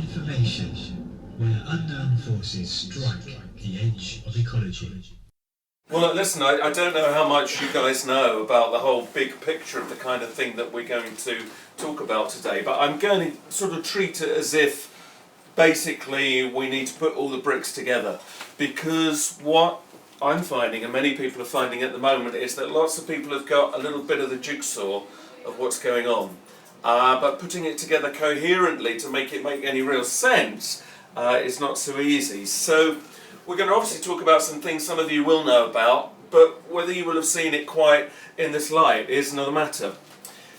Information, where unknown forces strike the edge of ecology. Well, listen, I don't know how much you guys know about the whole big picture of the kind of thing that we're going to talk about today, but I'm going to sort of treat it as if basically we need to put all the bricks together, because what I'm finding, and many people are finding at the moment, is that lots of people have got a little bit of the jigsaw of what's going on. But putting it together coherently to make it make any real sense is not so easy. So we're going to obviously talk about some things some of you will know about, but whether you will have seen it quite in this light is another matter.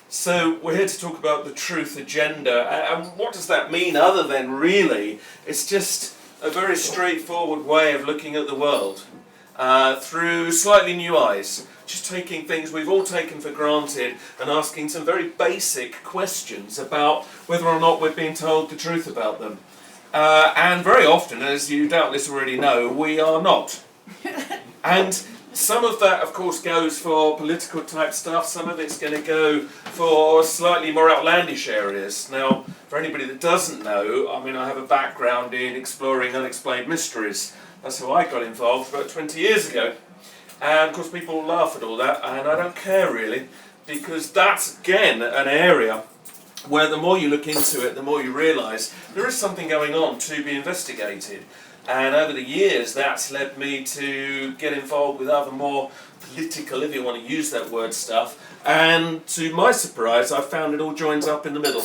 So we're here to talk about the truth agenda, and what does that mean other than really it's just a very straightforward way of looking at the world through slightly new eyes. Just taking things we've all taken for granted and asking some very basic questions about whether or not we're being told the truth about them. And very often, as you doubtless already know, we are not. And some of that, of course, goes for political type stuff. Some of it's going to go for slightly more outlandish areas. Now, for anybody that doesn't know, I mean, I have a background in exploring unexplained mysteries. That's how I got involved about 20 years ago. And of course people laugh at all that, and I don't care really, because that's again an area where the more you look into it, the more you realise there is something going on to be investigated. And over the years that's led me to get involved with other more political, if you want to use that word, stuff, and to my surprise I found it all joins up in the middle.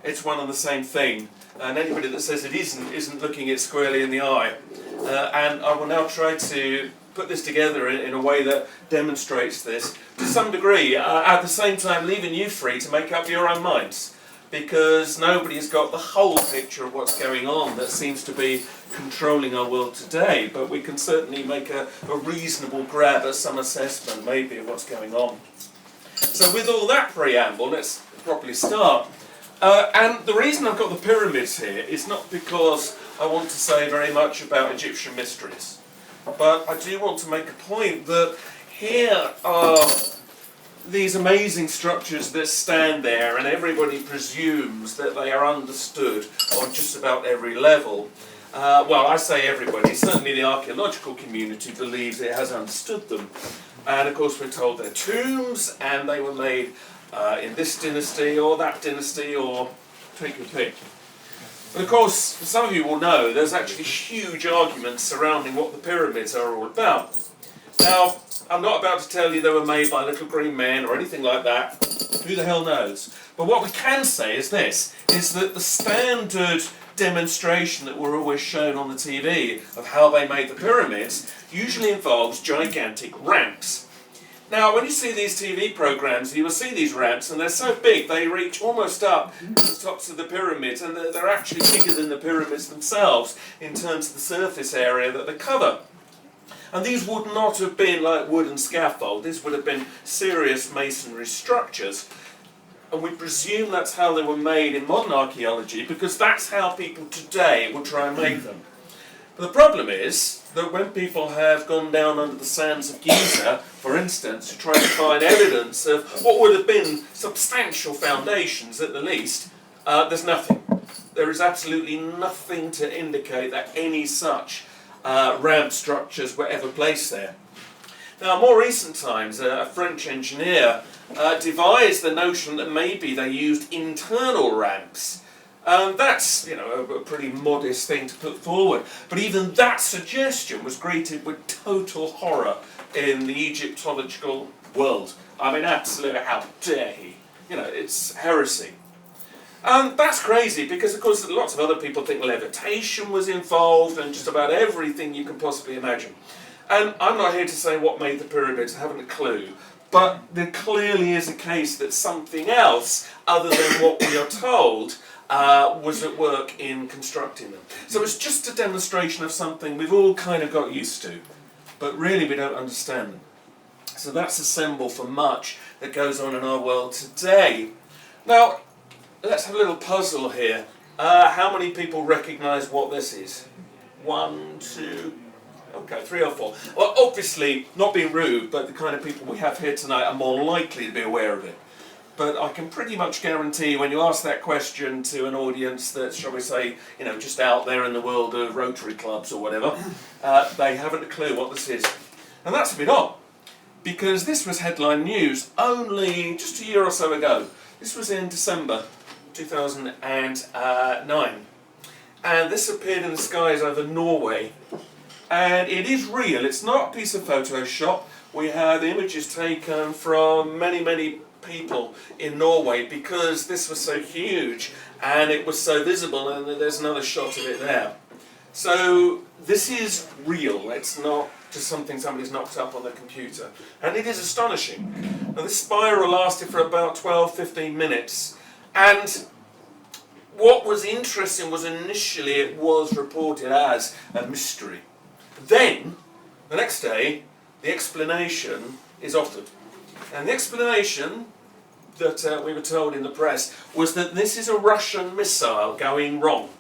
It's one and the same thing, and anybody that says it isn't looking it squarely in the eye. And I will now try to put this together in a way that demonstrates this to some degree, at the same time leaving you free to make up your own minds, because nobody's got the whole picture of what's going on that seems to be controlling our world today, but we can certainly make a reasonable grab at some assessment maybe of what's going on. So with all that preamble, let's properly start. And the reason I've got the pyramids here is not because I want to say very much about Egyptian mysteries, but I do want to make a point that here are these amazing structures that stand there, and everybody presumes that they are understood on just about every level. Well, I say everybody, certainly the archaeological community believes it has understood them. And of course we're told they're tombs, and they were made in this dynasty or that dynasty, or take your pick. But of course, some of you will know there's actually huge arguments surrounding what the pyramids are all about. Now, I'm not about to tell you they were made by little green men or anything like that. Who the hell knows? But what we can say is this, is that the standard demonstration that we're always shown on the TV of how they made the pyramids usually involves gigantic ramps. Now, when you see these TV programs, you will see these ramps, and they're so big they reach almost up to the tops of the pyramids, and they're actually bigger than the pyramids themselves in terms of the surface area that they cover. And these would not have been like wooden scaffold. These would have been serious masonry structures. And we presume that's how they were made in modern archaeology, because that's how people today will try and make them. But the problem is that when people have gone down under the sands of Giza, for instance, to try to find evidence of what would have been substantial foundations at the least, there's nothing. There is absolutely nothing to indicate that any such ramp structures were ever placed there. Now, in more recent times, a French engineer devised the notion that maybe they used internal ramps. That's, a pretty modest thing to put forward. But even that suggestion was greeted with total horror in the Egyptological world. I mean, absolutely, how dare he? It's heresy. And that's crazy because, of course, lots of other people think levitation was involved and just about everything you can possibly imagine. And I'm not here to say what made the pyramids, I haven't a clue. But there clearly is a case that something else, other than what we are told, was at work in constructing them. So it's just a demonstration of something we've all kind of got used to, but really we don't understand them. So that's a symbol for much that goes on in our world today. Now, let's have a little puzzle here. How many people recognise what this is? 1, 2, okay, 3 or 4. Well, obviously, not being rude, but the kind of people we have here tonight are more likely to be aware of it. but I can pretty much guarantee when you ask that question to an audience that's, shall we say, just out there in the world of Rotary clubs or whatever, they haven't a clue what this is. And that's a bit odd, because this was headline news only just a year or so ago. This was in December 2009. And this appeared in the skies over Norway. And it is real, it's not a piece of Photoshop. We have images taken from many, many people in Norway because this was so huge and it was so visible, and there's another shot of it there. So this is real, it's not just something somebody's knocked up on the computer. And it is astonishing. Now this spiral lasted for about 12-15 minutes, and what was interesting was initially it was reported as a mystery. Then, the next day, the explanation is offered. And the explanation that we were told in the press was that this is a Russian missile going wrong.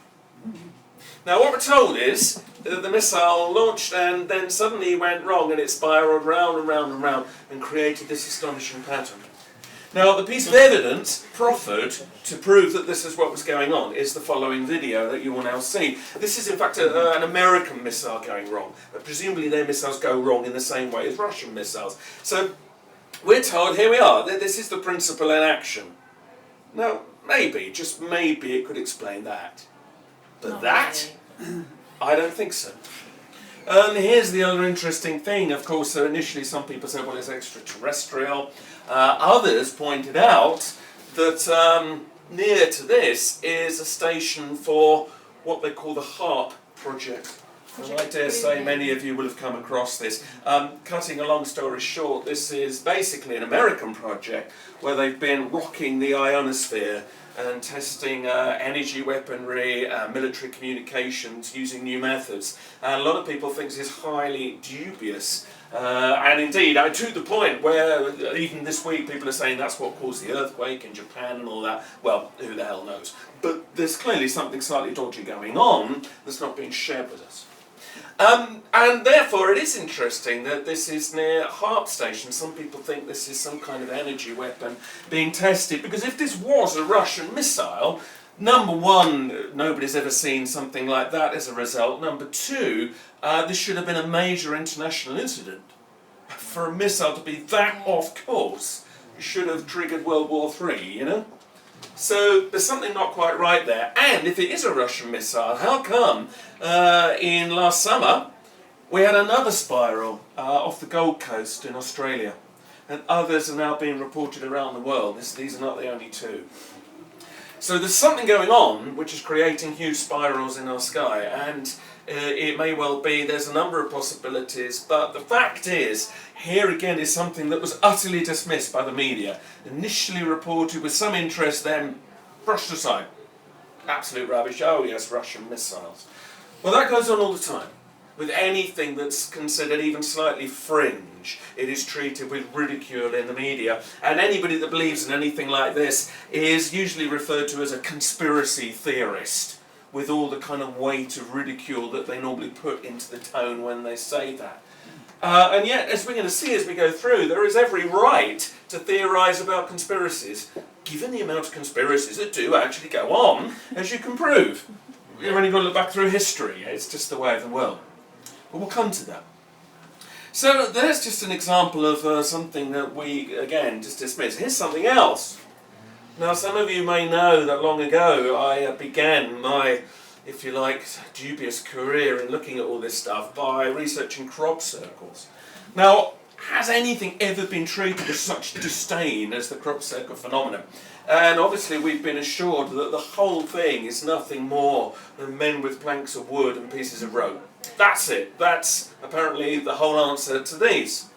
Now what we're told is that the missile launched and then suddenly went wrong, and it spiraled round and round and round and created this astonishing pattern. Now the piece of evidence proffered to prove that this is what was going on is the following video that you will now see. This is in fact an American missile going wrong, but presumably their missiles go wrong in the same way as Russian missiles. So we're told, here we are, this is the principle in action. Now maybe, just maybe it could explain that. But Not that? really. I don't think so. And here's the other interesting thing, of course. So initially some people said, well, it's extraterrestrial. Others pointed out that near to this is a station for what they call the HARP project. And I dare say many of you will have come across this. Cutting a long story short, this is basically an American project where they've been rocking the ionosphere and testing energy weaponry, military communications using new methods. And a lot of people think this is highly dubious. And indeed, to the point where even this week people are saying that's what caused the earthquake in Japan and all that. Well, who the hell knows? But there's clearly something slightly dodgy going on that's not being shared with us. And therefore it is interesting that this is near HARP station. Some people think this is some kind of energy weapon being tested, because if this was a Russian missile, number one, nobody's ever seen something like that as a result. Number two, this should have been a major international incident. For a missile to be that off course, it should have triggered World War III, So there's something not quite right there. And if it is a Russian missile, how come in last summer we had another spiral off the Gold Coast in Australia, and others are now being reported around the world. These are not the only two. So there's something going on which is creating huge spirals in our sky, and it may well be there's a number of possibilities, but the fact is, here again is something that was utterly dismissed by the media. Initially reported with some interest, then brushed aside. Absolute rubbish. Oh yes, Russian missiles. Well, that goes on all the time. With anything that's considered even slightly fringe, it is treated with ridicule in the media. And anybody that believes in anything like this is usually referred to as a conspiracy theorist, with all the kind of weight of ridicule that they normally put into the tone when they say that. And yet, as we're going to see as we go through, there is every right to theorise about conspiracies, given the amount of conspiracies that do actually go on, as you can prove. You've only got to look back through history. It's just the way of the world. But we'll come to that. So there's just an example of something that we, again, just dismiss. Here's something else. Now, some of you may know that long ago I began my, if you like, dubious career in looking at all this stuff by researching crop circles. Now, has anything ever been treated with such disdain as the crop circle phenomenon? And obviously we've been assured that the whole thing is nothing more than men with planks of wood and pieces of rope. That's it. That's apparently the whole answer to these.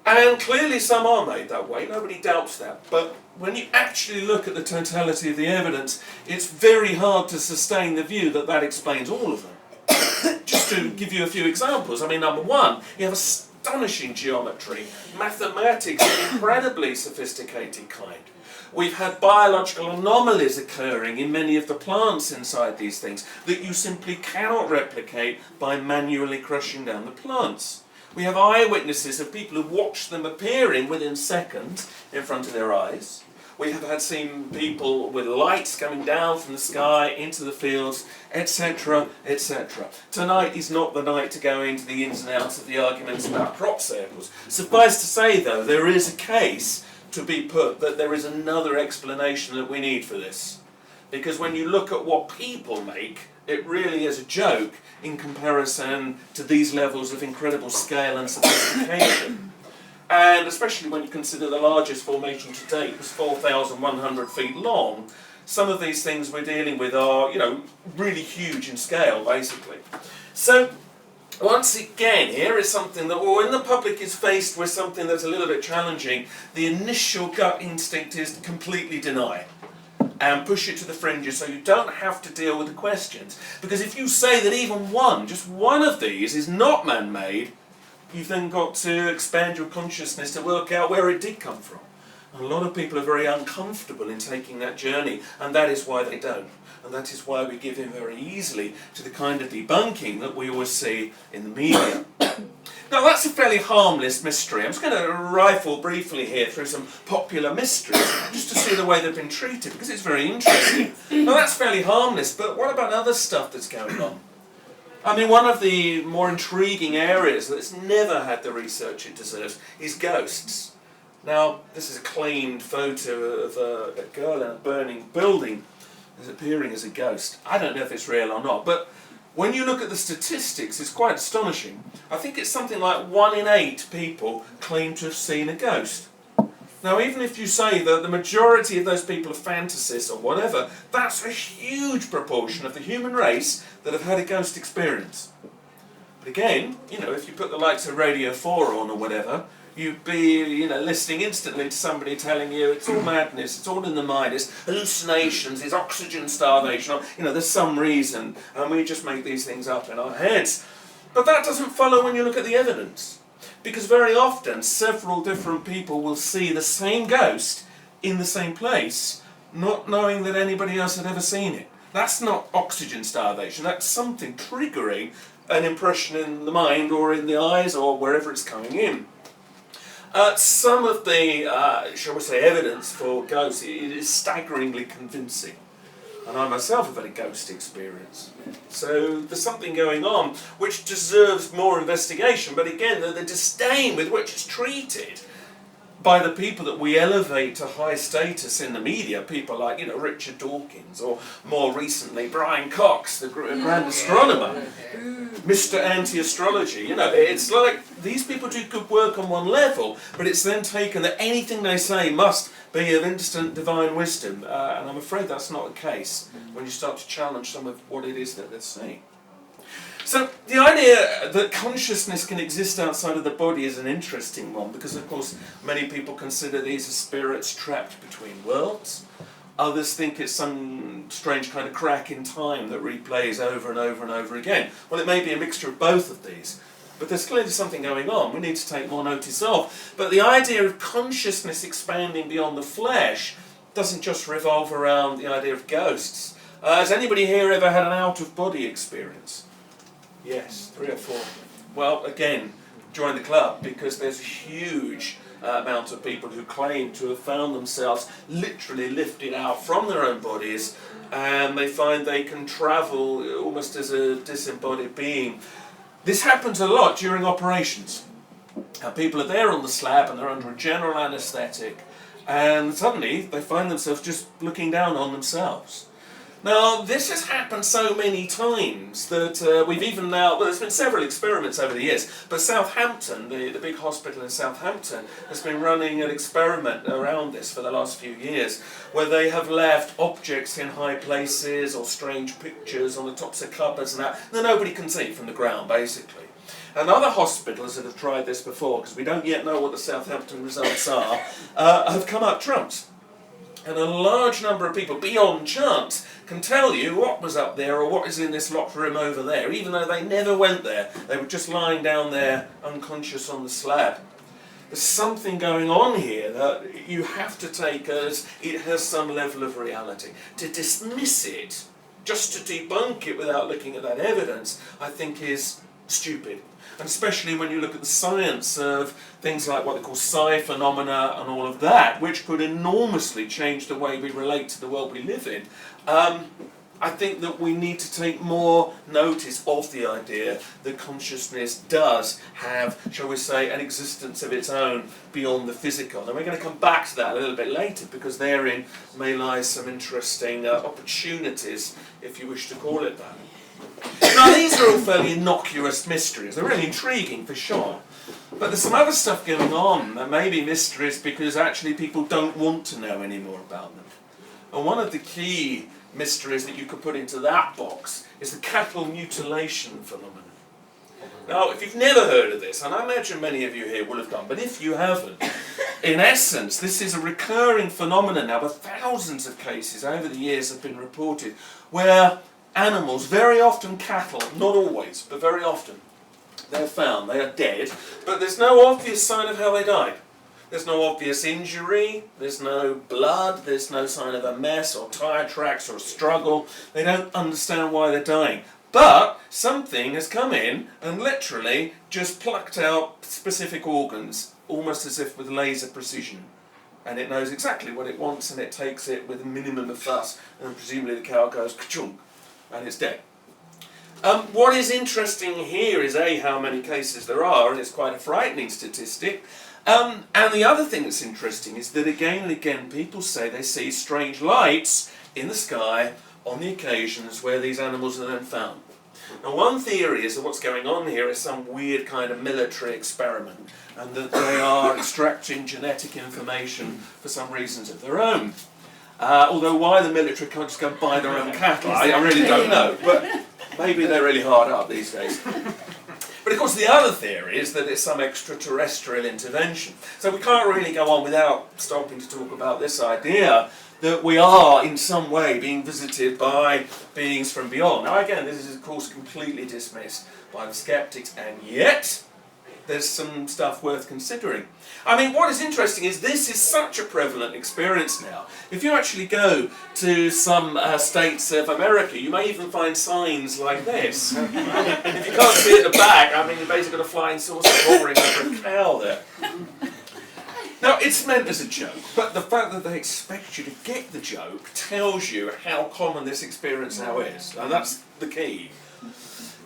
And clearly some are made that way, nobody doubts that. But when you actually look at the totality of the evidence, it's very hard to sustain the view that that explains all of them. Just to give you a few examples, I mean, number one, you have astonishing geometry, mathematics of an incredibly sophisticated kind. We've had biological anomalies occurring in many of the plants inside these things that you simply cannot replicate by manually crushing down the plants. We have eyewitnesses of people who watched them appearing within seconds in front of their eyes. We have had seen people with lights coming down from the sky into the fields, etc., etc. Tonight is not the night to go into the ins and outs of the arguments about crop circles. Suffice to say, though, there is a case to be put that there is another explanation that we need for this. Because when you look at what people make, it really is a joke in comparison to these levels of incredible scale and sophistication. And especially when you consider the largest formation to date was 4,100 feet long, some of these things we're dealing with are, really huge in scale, basically. So, once again, here is something that when the public is faced with something that's a little bit challenging, the initial gut instinct is to completely deny and push it to the fringes so you don't have to deal with the questions. Because if you say that even just one of these is not man-made, you've then got to expand your consciousness to work out where it did come from. And a lot of people are very uncomfortable in taking that journey, and that is why they don't. And that is why we give in very easily to the kind of debunking that we always see in the media. Now that's a fairly harmless mystery. I'm just going to rifle briefly here through some popular mysteries just to see the way they've been treated, because it's very interesting. Now that's fairly harmless, but what about other stuff that's going on? I mean, one of the more intriguing areas that's never had the research it deserves is ghosts. Now, this is a claimed photo of a girl in a burning building as appearing as a ghost. I don't know if it's real or not, but when you look at the statistics, it's quite astonishing. I think it's something like 1 in 8 people claim to have seen a ghost. Now, even if you say that the majority of those people are fantasists or whatever, that's a huge proportion of the human race that have had a ghost experience. But again, if you put the likes of Radio 4 on or whatever, you'd be, listening instantly to somebody telling you it's all madness, it's all in the mind, it's hallucinations, it's oxygen starvation, there's some reason, and we just make these things up in our heads. But that doesn't follow when you look at the evidence. Because very often, several different people will see the same ghost in the same place, not knowing that anybody else had ever seen it. That's not oxygen starvation, that's something triggering an impression in the mind or in the eyes or wherever it's coming in. Some of the, shall we say, evidence for ghosts is staggeringly convincing. And I myself have had a ghost experience. So there's something going on which deserves more investigation, but again, the disdain with which it's treated by the people that we elevate to high status in the media, people like, Richard Dawkins, or more recently, Brian Cox, the grand astronomer, Mr. Anti-Astrology, it's like these people do good work on one level, but it's then taken that anything they say must be of instant divine wisdom, and I'm afraid that's not the case when you start to challenge some of what it is that they're saying. So the idea that consciousness can exist outside of the body is an interesting one, because of course many people consider these as spirits trapped between worlds. Others think it's some strange kind of crack in time that replays over and over and over again. Well, it may be a mixture of both of these, but there's clearly something going on we need to take more notice of. But the idea of consciousness expanding beyond the flesh doesn't just revolve around the idea of ghosts. Has anybody here ever had an out-of-body experience? Yes, 3 or 4. Well, again, join the club, because there's a huge amount of people who claim to have found themselves literally lifted out from their own bodies, and they find they can travel almost as a disembodied being. This happens a lot during operations. People are there on the slab and they're under a general anaesthetic, and suddenly they find themselves just looking down on themselves. Now, this has happened so many times that we've even now, well, there's been several experiments over the years, but Southampton, the big hospital in Southampton, has been running an experiment around this for the last few years, where they have left objects in high places or strange pictures on the tops of cupboards and that nobody can see from the ground, basically. And other hospitals that have tried this before, because we don't yet know what the Southampton results are, have come up trumps. And a large number of people, beyond chance, can tell you what was up there or what is in this locked room over there, even though they never went there. They were just lying down there, unconscious on the slab. There's something going on here that you have to take as it has some level of reality. To dismiss it, just to debunk it without looking at that evidence, I think is stupid. And especially when you look at the science of things like what they call psi phenomena and all of that, which could enormously change the way we relate to the world we live in. I think that we need to take more notice of the idea that consciousness does have, shall we say, an existence of its own beyond the physical. And we're going to come back to that a little bit later, because therein may lie some interesting opportunities, if you wish to call it that. Now, these are all fairly innocuous mysteries. They're really intriguing, for sure. But there's some other stuff going on that may be mysteries because actually people don't want to know any more about them. And one of the key mysteries that you could put into that box is the cattle mutilation phenomenon. Now, if you've never heard of this, and I imagine many of you here will have done, but if you haven't, in essence, this is a recurring phenomenon now, but thousands of cases over the years have been reported where animals, very often cattle, not always, but very often, they're found, they are dead, but there's no obvious sign of how they died. There's no obvious injury, there's no blood, there's no sign of a mess or tyre tracks or a struggle. They don't understand why they're dying. But something has come in and literally just plucked out specific organs, almost as if with laser precision. And it knows exactly what it wants and it takes it with a minimum of fuss, and presumably the cow goes ka-chung, and it's dead. What is interesting here is how many cases there are, and it's quite a frightening statistic. And the other thing that's interesting is that again and again people say they see strange lights in the sky on the occasions where these animals are then found. Now, one theory is that what's going on here is some weird kind of military experiment, and that they are extracting genetic information for some reasons of their own. Although why the military can't just go and buy their own cattle, I really don't know, but maybe they're really hard up these days. But of course the other theory is that it's some extraterrestrial intervention. So we can't really go on without stopping to talk about this idea that we are in some way being visited by beings from beyond. Now again, this is of course completely dismissed by the skeptics, and yet there's some stuff worth considering. I mean, what is interesting is this is such a prevalent experience now. If you actually go to some states of America, you may even find signs like this. If you can't see at the back, I mean, you've basically got a flying saucer hovering over a cow there. Now, it's meant as a joke, but the fact that they expect you to get the joke tells you how common this experience now is. And that's the key.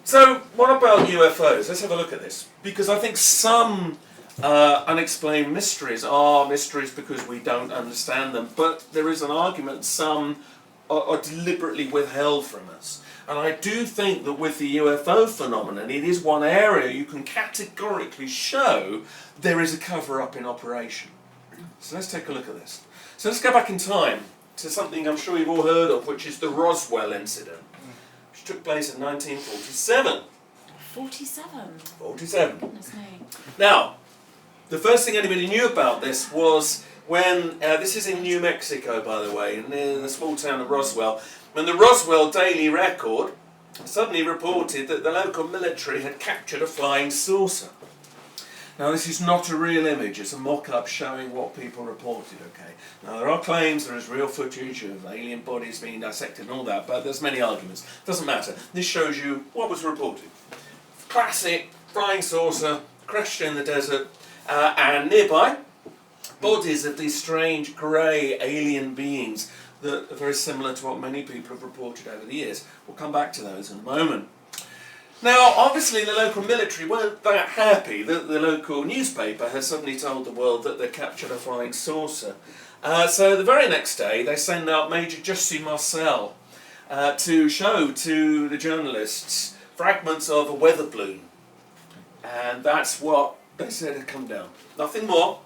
So, what about UFOs? Let's have a look at this. Because I think some unexplained mysteries are mysteries because we don't understand them, but there is an argument some are deliberately withheld from us. And I do think that with the UFO phenomenon, it is one area you can categorically show there is a cover-up in operation. So let's take a look at this. So let's go back in time to something I'm sure you've all heard of, which is the Roswell incident, which took place in 1947. 47. Goodness me. Now, the first thing anybody knew about this was when, this is in New Mexico by the way, near the small town of Roswell, when the Roswell Daily Record suddenly reported that the local military had captured a flying saucer. Now this is not a real image, it's a mock-up showing what people reported, okay? Now there are claims, there is real footage of alien bodies being dissected and all that, but there's many arguments. Doesn't matter. This shows you what was reported. Classic flying saucer, crashed in the desert, and nearby, bodies of these strange grey alien beings that are very similar to what many people have reported over the years. We'll come back to those in a moment. Now, obviously the local military weren't that happy that the local newspaper had suddenly told the world that they captured a flying saucer. So the very next day they send out Major Jesse Marcel to show to the journalists fragments of a weather balloon. And that's what they said had come down. Nothing more,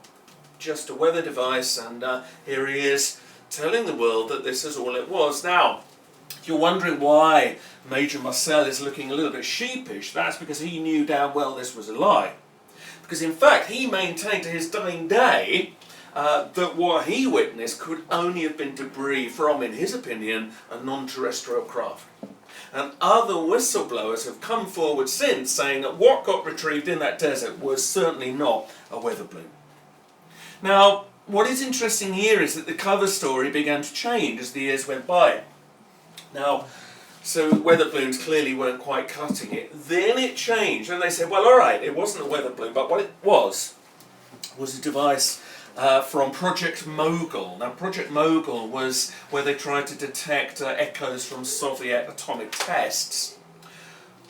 just a weather device, and here he is telling the world that this is all it was. Now, if you're wondering why Major Marcel is looking a little bit sheepish, that's because he knew damn well this was a lie. Because in fact, he maintained to his dying day that what he witnessed could only have been debris from, in his opinion, a non-terrestrial craft. And other whistleblowers have come forward since saying that what got retrieved in that desert was certainly not a weather balloon. Now, what is interesting here is that the cover story began to change as the years went by. Now, So weather balloons clearly weren't quite cutting it. Then it changed, and they said, well, all right, it wasn't a weather balloon, but what it was a device from Project Mogul. Now, Project Mogul was where they tried to detect echoes from Soviet atomic tests.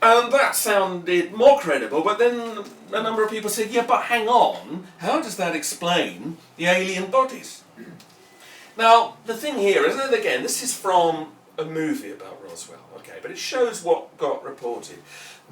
And that sounded more credible, but then a number of people said, yeah, but hang on, how does that explain the alien bodies? Now, the thing here is that, again, this is from a movie about Roswell, okay, but it shows what got reported.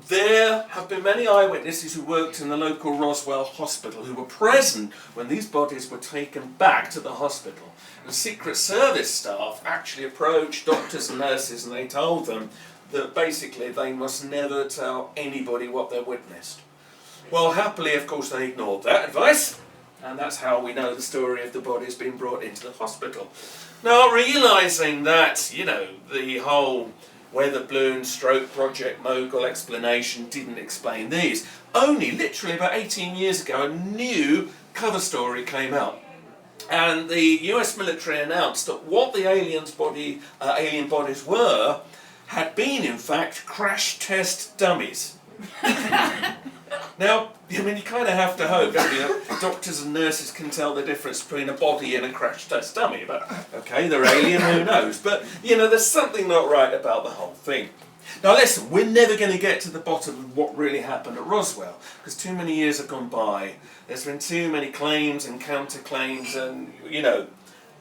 There have been many eyewitnesses who worked in the local Roswell hospital who were present when these bodies were taken back to the hospital. And Secret Service staff actually approached doctors and nurses, and they told them that basically they must never tell anybody what they witnessed. Well, happily, of course, they ignored that advice, and that's how we know the story of the bodies being brought into the hospital. Now, realising that, you know, the whole weather balloon stroke Project Mogul explanation didn't explain these, only literally about 18 years ago, a new cover story came out. And the US military announced that what the alien bodies were had been, in fact, crash test dummies. Now, I mean, you kind of have to hope, don't you? Doctors and nurses can tell the difference between a body and a crash test dummy. But, okay, they're alien, who knows? But, you know, there's something not right about the whole thing. Now, listen, we're never going to get to the bottom of what really happened at Roswell, because too many years have gone by. There's been too many claims and counterclaims and, you know.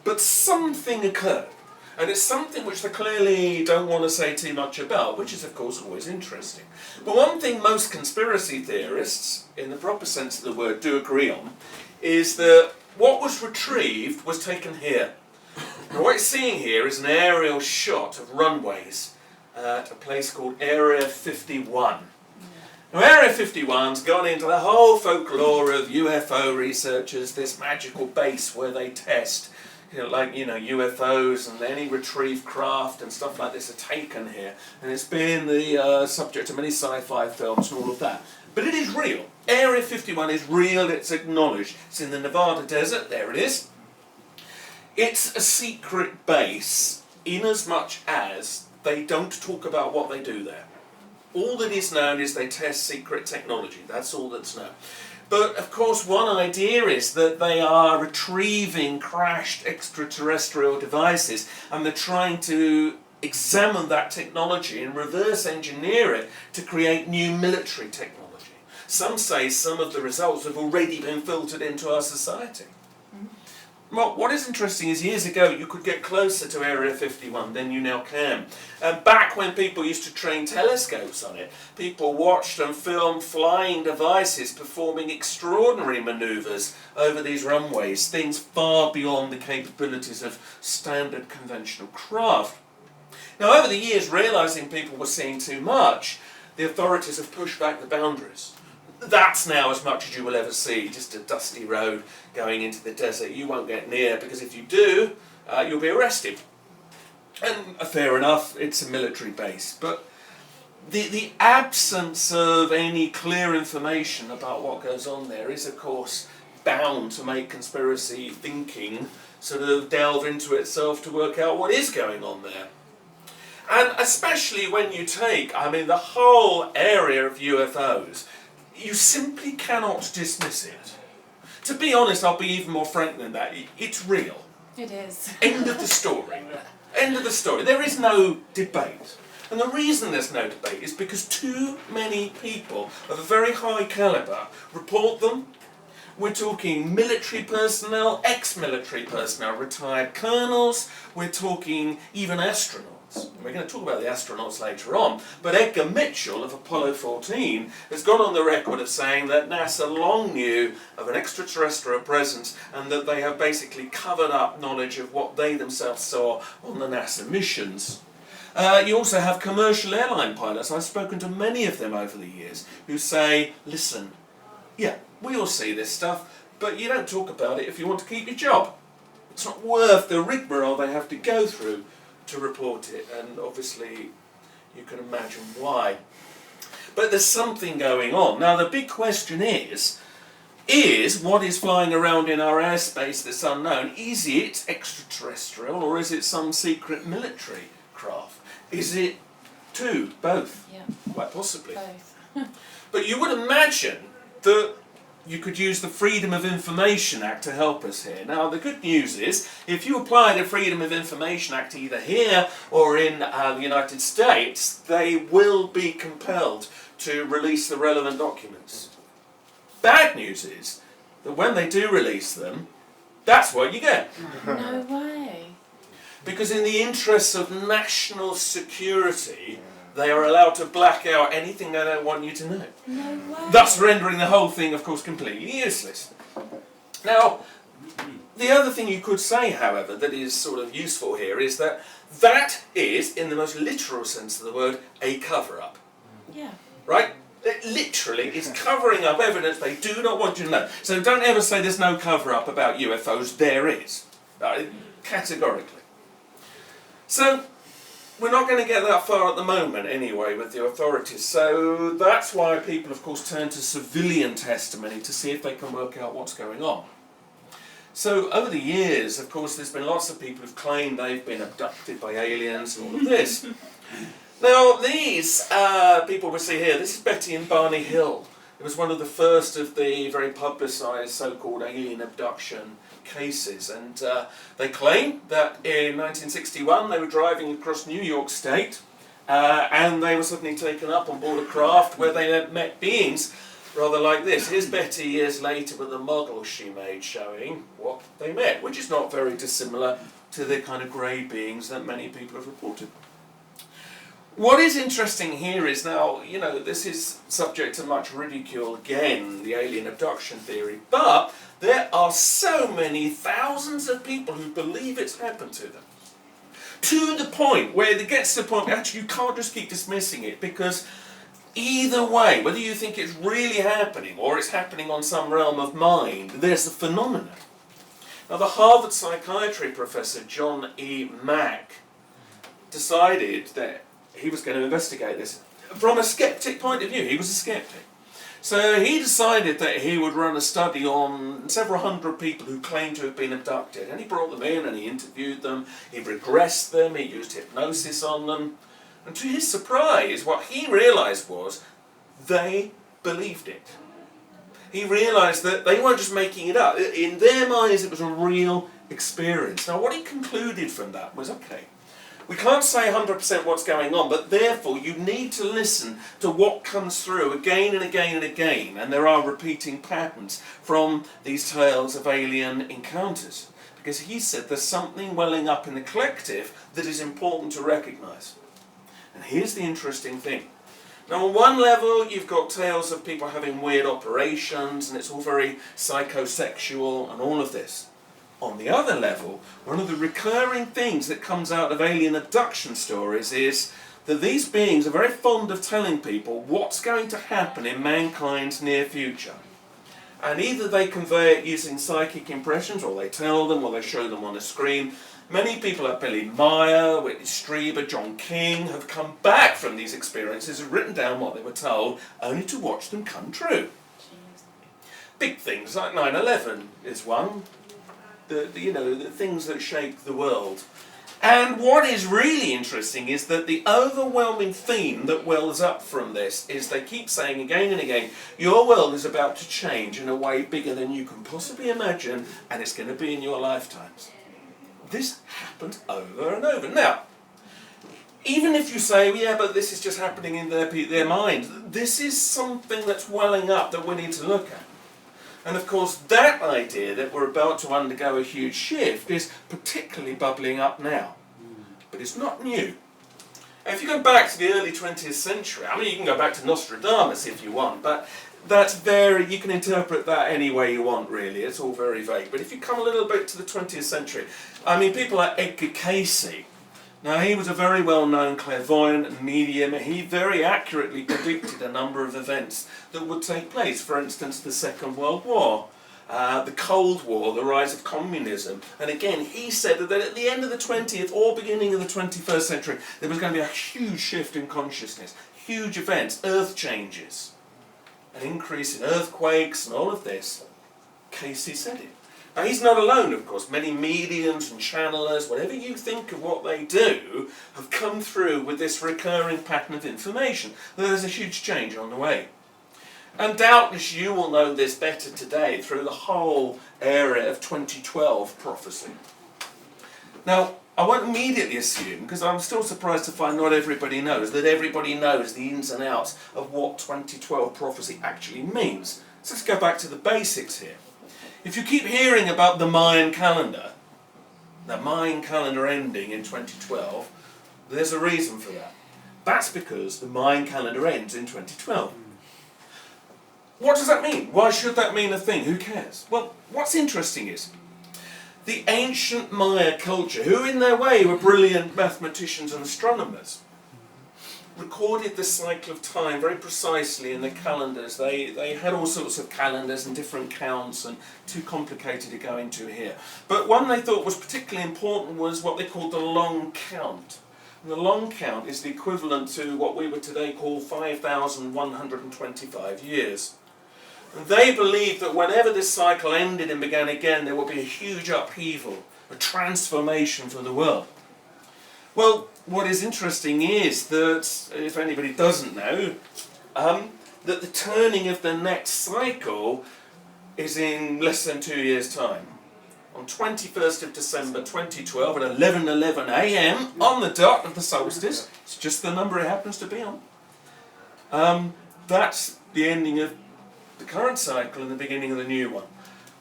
But something occurred. And it's something which they clearly don't want to say too much about, which is, of course, always interesting. But one thing most conspiracy theorists, in the proper sense of the word, do agree on, is that what was retrieved was taken here. Now, what you're seeing here is an aerial shot of runways at a place called Area 51. Now, Area 51's gone into the whole folklore of UFO researchers, this magical base where they test UFOs and any retrieved craft and stuff like this are taken here. And it's been the subject of many sci-fi films and all of that. But it is real. Area 51 is real, it's acknowledged. It's in the Nevada desert, there it is. It's a secret base in as much as they don't talk about what they do there. All that is known is they test secret technology. That's all that's known. But, of course, one idea is that they are retrieving crashed extraterrestrial devices and they're trying to examine that technology and reverse engineer it to create new military technology. Some say some of the results have already been filtered into our society. Well, what is interesting is years ago you could get closer to Area 51 than you now can. And back when people used to train telescopes on it, people watched and filmed flying devices performing extraordinary manoeuvres over these runways, things far beyond the capabilities of standard conventional craft. Now, over the years, realising people were seeing too much, the authorities have pushed back the boundaries. That's now as much as you will ever see, just a dusty road going into the desert. You won't get near, because if you do, you'll be arrested. And fair enough, it's a military base. But the absence of any clear information about what goes on there is, of course, bound to make conspiracy thinking sort of delve into itself to work out what is going on there. And especially when you take, the whole area of UFOs, you simply cannot dismiss it. To be honest, I'll be even more frank than that. It's real. It is. End of the story. End of the story. There is no debate. And the reason there's no debate is because too many people of a very high calibre report them. We're talking military personnel, ex-military personnel, retired colonels. We're talking even astronauts. We're going to talk about the astronauts later on, but Edgar Mitchell of Apollo 14 has gone on the record of saying that NASA long knew of an extraterrestrial presence and that they have basically covered up knowledge of what they themselves saw on the NASA missions. You also have commercial airline pilots, I've spoken to many of them over the years, who say, listen, yeah, we all see this stuff, but you don't talk about it if you want to keep your job. It's not worth the rigmarole they have to go through to report it, and obviously you can imagine why. But there's something going on. Now the big question is what is flying around in our airspace that's unknown? Is it extraterrestrial or is it some secret military craft? Is it Two, both, Yeah, quite possibly. both. But you would imagine that you could use the Freedom of Information Act to help us here. Now, the good news is, if you apply the Freedom of Information Act either here or in the United States, they will be compelled to release the relevant documents. Bad news is that when they do release them, that's what you get. No way. Because in the interests of national security, they are allowed to black out anything they don't want you to know. No way. Thus rendering the whole thing, of course, completely useless. Now, the other thing you could say, however, that is sort of useful here is that that is, in the most literal sense of the word, a cover-up. Yeah. Right? It literally is covering up evidence they do not want you to know. So don't ever say there's no cover-up about UFOs. There is. Categorically. So, we're not going to get that far at the moment anyway with the authorities, so that's why people of course turn to civilian testimony to see if they can work out what's going on. So over the years, of course, there's been lots of people who've claimed they've been abducted by aliens and all of this. Now these people we see here, this is Betty and Barney Hill. It was one of the first of the very publicised so-called alien abduction cases, and they claim that in 1961 they were driving across New York State and they were suddenly taken up on board a craft where they met beings rather like this. Here's Betty years later with a model she made showing what they met, which is not very dissimilar to the kind of grey beings that many people have reported. What is interesting here is now, you know, this is subject to much ridicule again, the alien abduction theory, but there are so many thousands of people who believe it's happened to them. To the point where it gets to the point where actually you can't just keep dismissing it, because either way, whether you think it's really happening or it's happening on some realm of mind, there's a phenomenon. Now the Harvard psychiatry professor John E. Mack decided that he was going to investigate this from a skeptic point of view. He was a skeptic. So he decided that he would run a study on several hundred people who claimed to have been abducted. And he brought them in and he interviewed them, he regressed them, he used hypnosis on them. And to his surprise, what he realised was they believed it. He realised that they weren't just making it up. In their minds it was a real experience. Now what he concluded from that was, okay, we can't say 100% what's going on, but therefore you need to listen to what comes through again and again and again, and there are repeating patterns from these tales of alien encounters. Because he said there's something welling up in the collective that is important to recognise. And here's the interesting thing. Now on one level you've got tales of people having weird operations, and it's all very psychosexual and all of this. On the other level, one of the recurring things that comes out of alien abduction stories is that these beings are very fond of telling people what's going to happen in mankind's near future. And either they convey it using psychic impressions, or they tell them, or they show them on a screen. Many people like Billy Meyer, Whitney Strieber, John King have come back from these experiences and written down what they were told, only to watch them come true. Big things like 9/11 is one. The things that shake the world. And what is really interesting is that the overwhelming theme that wells up from this is they keep saying again and again, your world is about to change in a way bigger than you can possibly imagine, and it's going to be in your lifetimes. This happens over and over. Now, even if you say, well, yeah, but this is just happening in their mind, this is something that's welling up that we need to look at. And of course that idea that we're about to undergo a huge shift is particularly bubbling up now. But it's not new. And if you go back to the early 20th century, I mean you can go back to Nostradamus if you want, but you can interpret that any way you want really, it's all very vague. But if you come a little bit to the 20th century, I mean people like Edgar Cayce. Now he was a very well-known clairvoyant and medium. He very accurately predicted a number of events that would take place. For instance, the Second World War, the Cold War, the rise of communism. And again, he said that at the end of the 20th or beginning of the 21st century, there was going to be a huge shift in consciousness, huge events, earth changes, an increase in earthquakes and all of this. Cayce said it. Now, he's not alone, of course. Many mediums and channelers, whatever you think of what they do, have come through with this recurring pattern of information. There's a huge change on the way. And doubtless you will know this better today through the whole area of 2012 prophecy. Now, I won't immediately assume, because I'm still surprised to find not everybody knows, that everybody knows the ins and outs of what 2012 prophecy actually means. So let's go back to the basics here. If you keep hearing about the Mayan calendar ending in 2012, there's a reason for that. That's because the Mayan calendar ends in 2012. What does that mean? Why should that mean a thing? Who cares? Well, what's interesting is the ancient Maya culture, who in their way were brilliant mathematicians and astronomers, recorded the cycle of time very precisely in the calendars. They had all sorts of calendars and different counts, and too complicated to go into here. But one they thought was particularly important was what they called the long count. And the long count is the equivalent to what we would today call 5,125 years. And they believed that whenever this cycle ended and began again, there would be a huge upheaval, a transformation for the world. Well, what is interesting is that, if anybody doesn't know, that the turning of the next cycle is in less than 2 years' time. On 21st of December 2012 at 11:11 a.m. on the dot of the solstice, it's just the number it happens to be on, that's the ending of the current cycle and the beginning of the new one.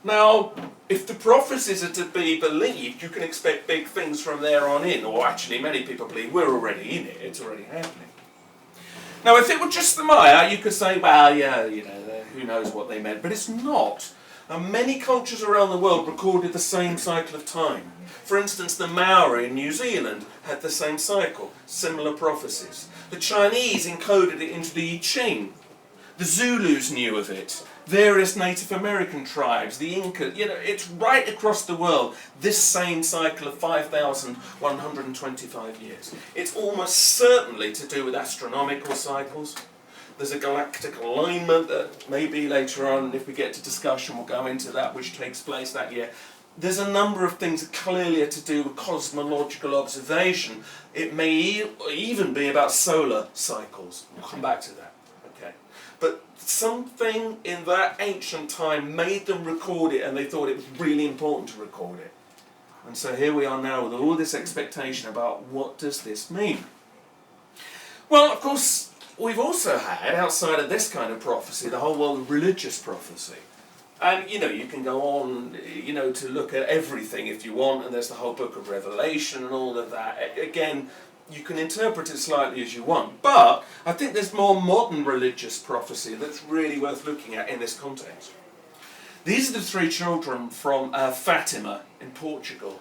Now, if the prophecies are to be believed, you can expect big things from there on in, or actually many people believe we're already in it, it's already happening. Now, if it were just the Maya, you could say, well, yeah, who knows what they meant, but it's not. And many cultures around the world recorded the same cycle of time. For instance, the Maori in New Zealand had the same cycle, similar prophecies. The Chinese encoded it into the I Ching. The Zulus knew of it. Various Native American tribes, the Inca, it's right across the world, this same cycle of 5,125 years. It's almost certainly to do with astronomical cycles. There's a galactic alignment that maybe later on, if we get to discussion, we'll go into that, which takes place that year. There's a number of things that clearly are to do with cosmological observation. It may even be about solar cycles. We'll come back to that. But something in that ancient time made them record it, and they thought it was really important to record it. And so here we are now with all this expectation about what does this mean. Well, of course, we've also had, outside of this kind of prophecy, the whole world of religious prophecy. And, you can go on, to look at everything if you want, and there's the whole book of Revelation and all of that. Again, you can interpret it slightly as you want, but I think there's more modern religious prophecy that's really worth looking at in this context. These are the three children from Fatima in Portugal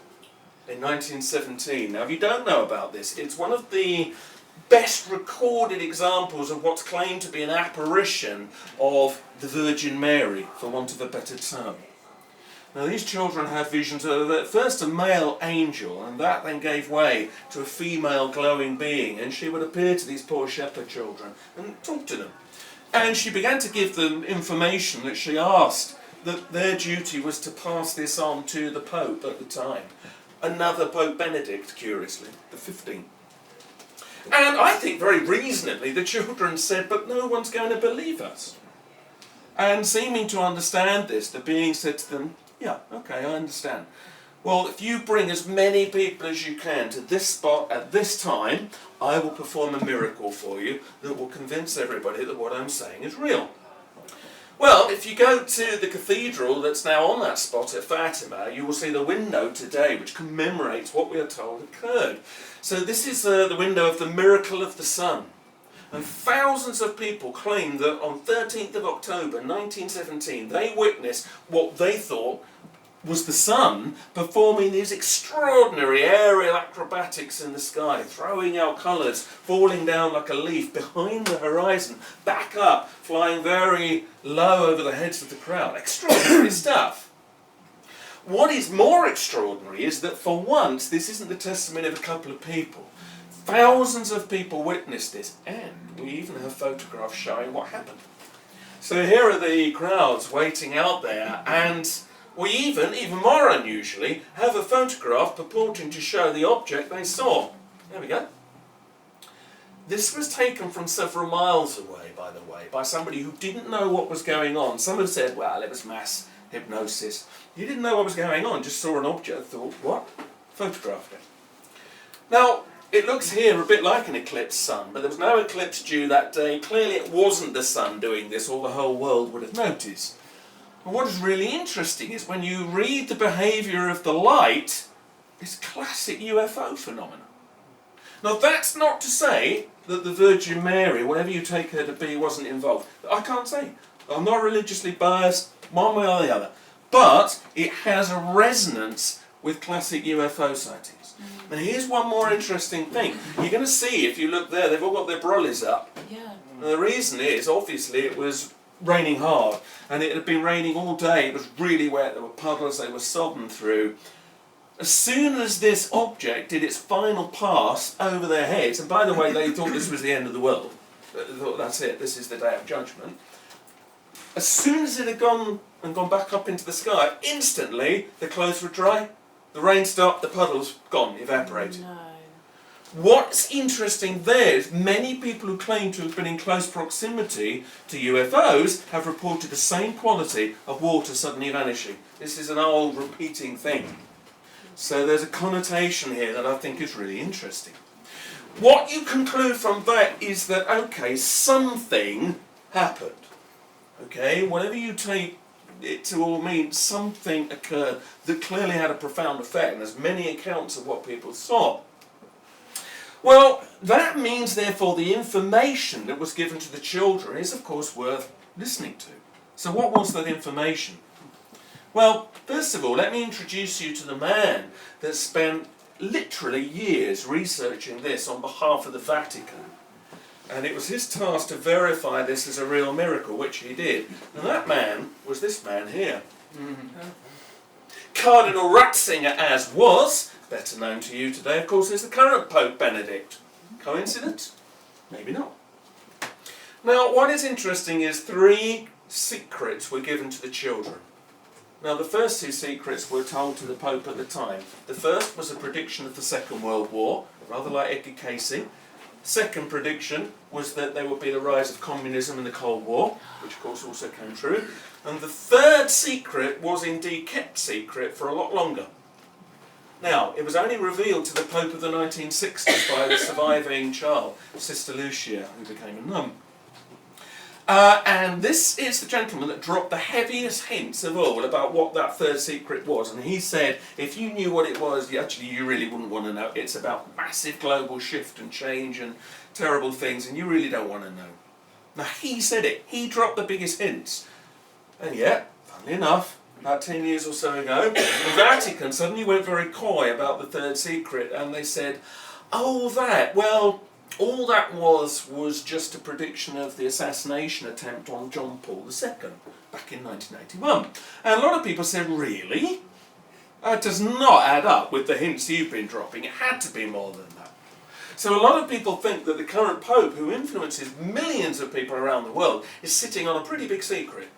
in 1917. Now, if you don't know about this, it's one of the best recorded examples of what's claimed to be an apparition of the Virgin Mary, for want of a better term. Now, these children had visions of at first a male angel, and that then gave way to a female glowing being, and she would appear to these poor shepherd children and talk to them. And she began to give them information that she asked that their duty was to pass this on to the Pope at the time, another Pope Benedict, curiously, the 15th. And I think very reasonably the children said, but no one's going to believe us. And seeming to understand this, the being said to them, yeah, okay, I understand. Well, if you bring as many people as you can to this spot at this time, I will perform a miracle for you that will convince everybody that what I'm saying is real. Well, if you go to the cathedral that's now on that spot at Fatima, you will see the window today which commemorates what we are told occurred. So this is the window of the miracle of the sun. And thousands of people claim that on 13th of October 1917 they witnessed what they thought was the sun performing these extraordinary aerial acrobatics in the sky, throwing out colours, falling down like a leaf behind the horizon, back up, flying very low over the heads of the crowd. Extraordinary stuff. What is more extraordinary is that for once this isn't the testimony of a couple of people. Thousands of people witnessed this, and we even have photographs showing what happened. So here are the crowds waiting out there, and or even more unusually, have a photograph purporting to show the object they saw. There we go. This was taken from several miles away, by the way, by somebody who didn't know what was going on. Some have said, well, it was mass hypnosis. He didn't know what was going on, just saw an object, thought, what? Photographed it. Now, it looks here a bit like an eclipsed sun, but there was no eclipse due that day. Clearly it wasn't the sun doing this, or the whole world would have noticed. And what is really interesting is when you read the behaviour of the light, it's classic UFO phenomena. Now that's not to say that the Virgin Mary, whatever you take her to be, wasn't involved. I can't say. I'm not religiously biased, one way or the other. But it has a resonance with classic UFO sightings. Now here's one more interesting thing. You're going to see, if you look there, they've all got their brollies up. Yeah. And the reason is, obviously, it was raining hard. And it had been raining all day. It was really wet. There were puddles they were sodden through. As soon as this object did its final pass over their heads, and by the way, they thought this was the end of the world. They thought, that's it, this is the day of judgment. As soon as it had gone back up into the sky, instantly the clothes were dry, the rain stopped, the puddles gone, evaporated. No. What's interesting there is many people who claim to have been in close proximity to UFOs have reported the same quality of water suddenly vanishing. This is an old repeating thing. So there's a connotation here that I think is really interesting. What you conclude from that is that, okay, something happened. Okay, whatever you take it to all mean, something occurred that clearly had a profound effect, and there's many accounts of what people saw. Well, that means, therefore, the information that was given to the children is, of course, worth listening to. So what was that information? Well, first of all, let me introduce you to the man that spent literally years researching this on behalf of the Vatican. And it was his task to verify this as a real miracle, which he did. And that man was this man here. Cardinal Ratzinger, as was, better known to you today, of course, is the current Pope Benedict. Coincidence? Maybe not. Now, what is interesting is 3 secrets were given to the children. Now, the first 2 secrets were told to the Pope at the time. The first was a prediction of the Second World War, rather like Edgar Cayce. Second prediction was that there would be the rise of communism in the Cold War, which of course also came true. And the third secret was indeed kept secret for a lot longer. Now, it was only revealed to the Pope of the 1960s by the surviving child, Sister Lucia, who became a nun. And this is the gentleman that dropped the heaviest hints of all about what that third secret was. And he said, if you knew what it was, you really wouldn't want to know. It's about massive global shift and change and terrible things, and you really don't want to know. Now, he said it. He dropped the biggest hints. And yet, funnily enough, about 10 years or so ago, the Vatican suddenly went very coy about the third secret, and they said, oh, that, well, all that was just a prediction of the assassination attempt on John Paul II back in 1981. And a lot of people said, really? That does not add up with the hints you've been dropping. It had to be more than that. So a lot of people think that the current Pope, who influences millions of people around the world, is sitting on a pretty big secret.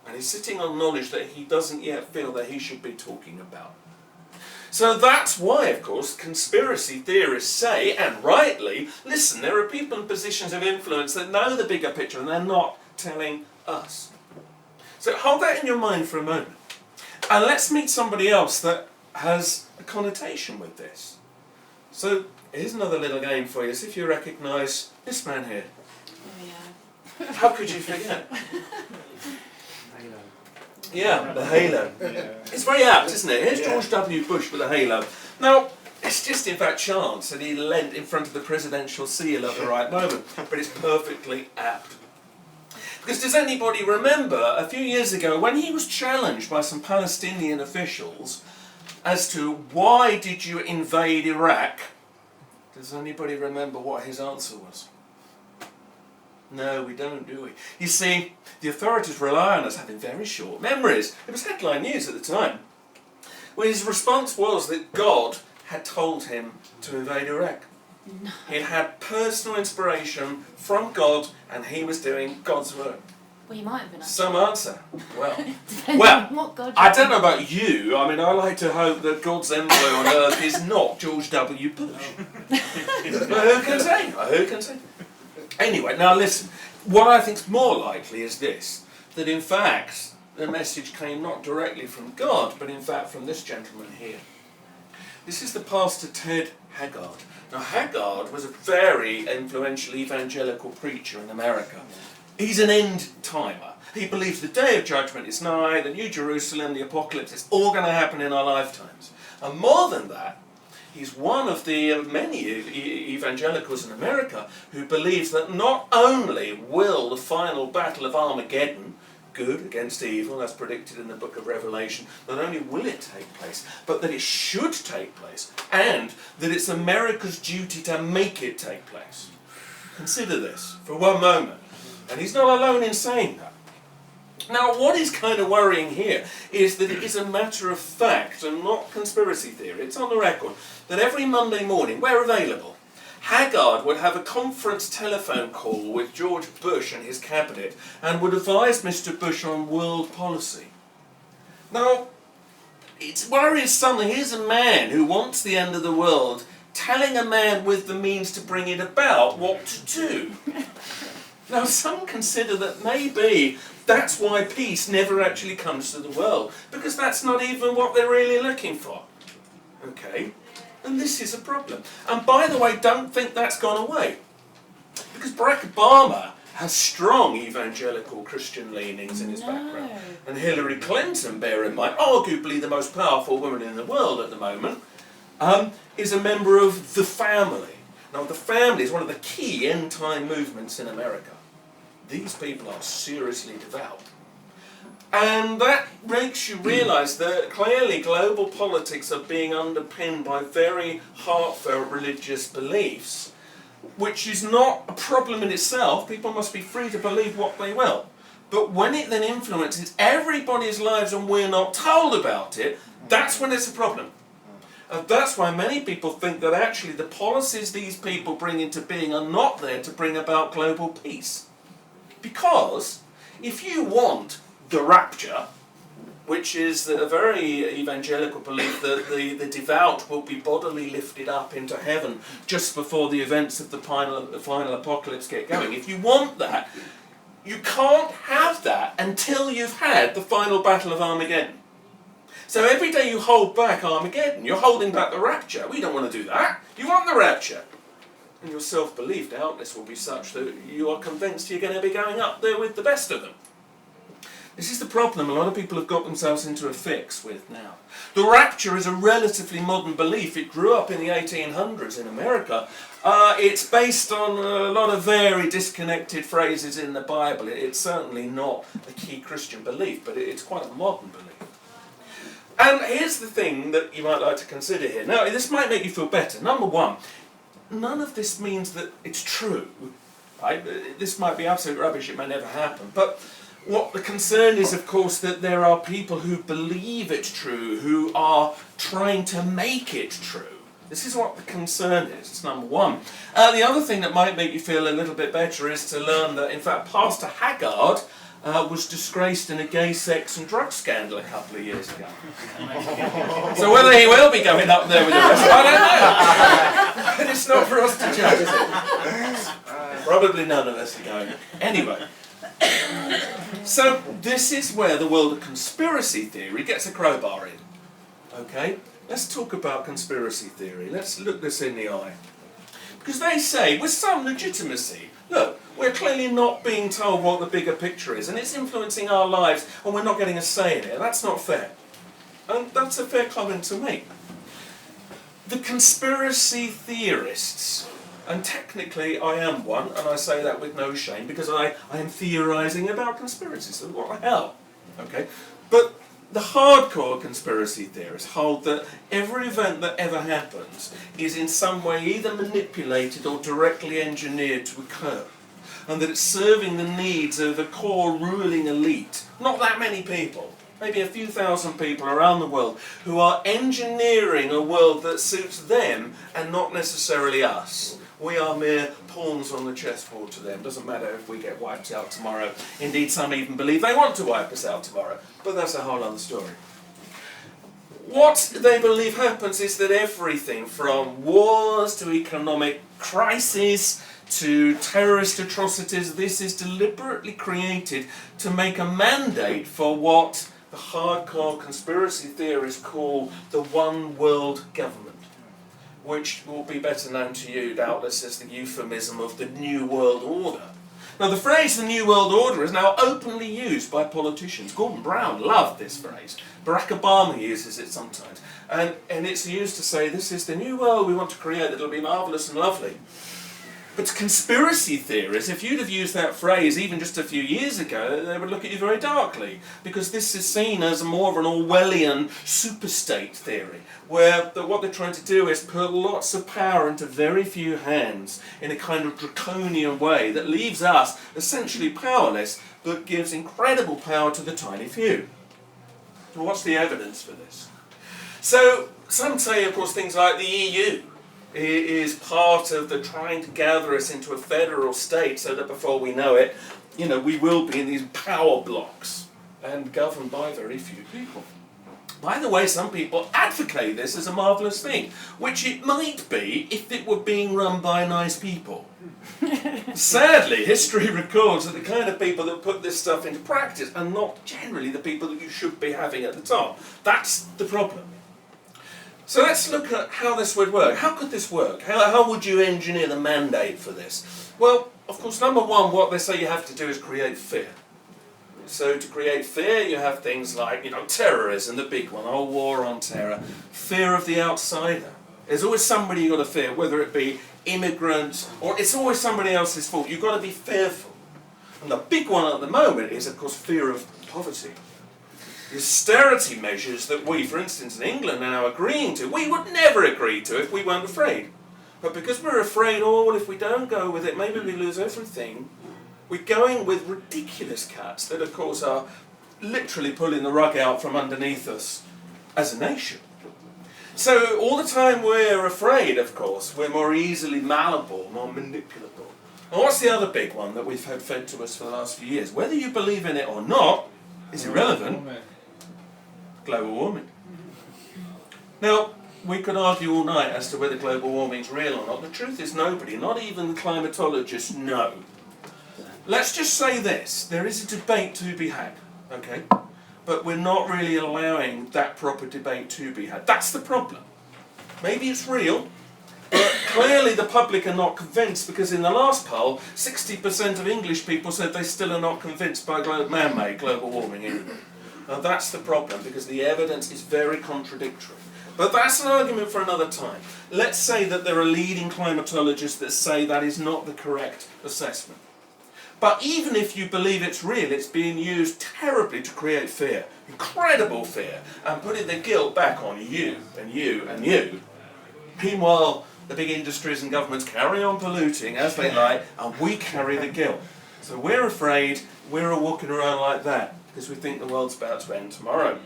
And he's sitting on knowledge that he doesn't yet feel that he should be talking about. So that's why, of course, conspiracy theorists say, and rightly, listen, there are people in positions of influence that know the bigger picture and they're not telling us. So hold that in your mind for a moment. And let's meet somebody else that has a connotation with this. So here's another little game for you. See if you recognise this man here. Oh, yeah. How could you forget? Yeah, the halo. It's very apt, isn't it? Here's George W. Bush with a halo. Now, it's just in fact chance that he leant in front of the presidential seal at the right moment, but it's perfectly apt. Because does anybody remember a few years ago when he was challenged by some Palestinian officials as to why did you invade Iraq? Does anybody remember what his answer was? No, we don't, do we? You see, the authorities rely on us having very short memories. It was headline news at the time. Well, his response was that God had told him to invade Iraq. He'd had personal inspiration from God and he was doing God's work. Well, you might have been. Some answer. Well, Depends well, on what God I don't know about you. I mean, I like to hope that God's envoy on earth is not George W. Bush. But who can say? Who can say? Anyway, now listen. What I think is more likely is this: that in fact the message came not directly from God, but in fact from this gentleman here. This is the pastor Ted Haggard. Now, Haggard was a very influential evangelical preacher in America. He's an end-timer. He believes the day of judgment is nigh, the New Jerusalem, the apocalypse, it's all going to happen in our lifetimes. And more than that, he's one of the many evangelicals in America who believes that not only will the final battle of Armageddon, good against evil, as predicted in the book of Revelation, not only will it take place, but that it should take place, and that it's America's duty to make it take place. Consider this for one moment. And he's not alone in saying that. Now, what is kind of worrying here is that it is a matter of fact and not conspiracy theory. It's on the record that every Monday morning, where available, Haggard would have a conference telephone call with George Bush and his cabinet and would advise Mr. Bush on world policy. Now, it's worrisome. Here's a man who wants the end of the world telling a man with the means to bring it about what to do. Now, some consider that maybe that's why peace never actually comes to the world, because that's not even what they're really looking for. Okay? And this is a problem. And by the way, don't think that's gone away. Because Barack Obama has strong evangelical Christian leanings in his background. And Hillary Clinton, bear in mind, arguably the most powerful woman in the world at the moment, is a member of the family. Now, the family is one of the key end-time movements in America. These people are seriously devout. And that makes you realise that clearly global politics are being underpinned by very heartfelt religious beliefs, which is not a problem in itself. People must be free to believe what they will. But when it then influences everybody's lives and we're not told about it, that's when it's a problem. And that's why many people think that actually the policies these people bring into being are not there to bring about global peace. Because if you want the rapture, which is a very evangelical belief that the devout will be bodily lifted up into heaven just before the events of the final apocalypse get going. If you want that, you can't have that until you've had the final battle of Armageddon. So every day you hold back Armageddon, you're holding back the rapture. We don't want to do that. You want the rapture. And your self-belief, doubtless, will be such that you are convinced you're going to be going up there with the best of them. This is the problem a lot of people have got themselves into a fix with now. The rapture is a relatively modern belief. It grew up in the 1800s in America. It's based on a lot of very disconnected phrases in the Bible. It's certainly not a key Christian belief, but it's quite a modern belief. And here's the thing that you might like to consider here. Now, this might make you feel better. Number one, none of this means that it's true. Right? This might be absolute rubbish. It may never happen. But what the concern is, of course, that there are people who believe it's true, who are trying to make it true. This is what the concern is. It's number one. The other thing that might make you feel a little bit better is to learn that, in fact, Pastor Haggard was disgraced in a gay sex and drug scandal a couple of years ago. So whether he will be going up there with the rest, I don't know. But it's not for us to judge, is it? Probably none of us are going. Anyway. So this is where the world of conspiracy theory gets a crowbar in. Okay? Let's talk about conspiracy theory. Let's look this in the eye. Because they say, with some legitimacy, look, we're clearly not being told what the bigger picture is, and it's influencing our lives, and we're not getting a say in it. That's not fair. And that's a fair comment to make. The conspiracy theorists, and technically I am one, and I say that with no shame, because I am theorising about conspiracies, so what the hell? Okay? But the hardcore conspiracy theorists hold that every event that ever happens is in some way either manipulated or directly engineered to occur, and that it's serving the needs of a core ruling elite, not that many people, maybe a few thousand people around the world, who are engineering a world that suits them and not necessarily us. We are mere pawns on the chessboard to them. Doesn't matter if we get wiped out tomorrow. Indeed, some even believe they want to wipe us out tomorrow. But that's a whole other story. What they believe happens is that everything from wars to economic crises to terrorist atrocities, this is deliberately created to make a mandate for what the hardcore conspiracy theorists call the one world government, which will be better known to you doubtless as the euphemism of the New World Order. Now the phrase the New World Order is now openly used by politicians. Gordon Brown loved this phrase. Barack Obama uses it sometimes. And it's used to say this is the new world we want to create that will be marvellous and lovely. But conspiracy theorists, if you'd have used that phrase even just a few years ago, they would look at you very darkly, because this is seen as more of an Orwellian superstate theory, where what they're trying to do is put lots of power into very few hands in a kind of draconian way that leaves us essentially powerless, but gives incredible power to the tiny few. Well, what's the evidence for this? So, some say, of course, things like the EU is part of the trying to gather us into a federal state so that before we know it, we will be in these power blocks and governed by very few people. By the way, some people advocate this as a marvellous thing, which it might be if it were being run by nice people. Sadly, history records that the kind of people that put this stuff into practice are not generally the people that you should be having at the top. That's the problem. So let's look at how this would work. How could this work? How would you engineer the mandate for this? Well, of course, number one, what they say you have to do is create fear. So to create fear, you have things like, terrorism, the big one, our war on terror. Fear of the outsider. There's always somebody you've got to fear, whether it be immigrants or it's always somebody else's fault. You've got to be fearful. And the big one at the moment is, of course, fear of poverty. The austerity measures that we, for instance, in England are now agreeing to, we would never agree to if we weren't afraid. But because we're afraid, if we don't go with it, maybe we lose everything, we're going with ridiculous cuts that, of course, are literally pulling the rug out from underneath us as a nation. So all the time we're afraid, of course, we're more easily malleable, more manipulable. And what's the other big one that we've had fed to us for the last few years? Whether you believe in it or not is irrelevant. Global warming. Now, we could argue all night as to whether global warming is real or not. The truth is nobody, not even climatologists, know. Let's just say this, there is a debate to be had, okay? But we're not really allowing that proper debate to be had. That's the problem. Maybe it's real, but clearly the public are not convinced, because in the last poll, 60% of English people said they still are not convinced by man-made global warming anymore. Now that's the problem, because the evidence is very contradictory. But that's an argument for another time. Let's say that there are leading climatologists that say that is not the correct assessment. But even if you believe it's real, it's being used terribly to create fear, incredible fear, and putting the guilt back on you and you and you. Meanwhile, the big industries and governments carry on polluting as they like, and we carry the guilt. So we're afraid, we're all walking around like that, because we think the world's about to end tomorrow.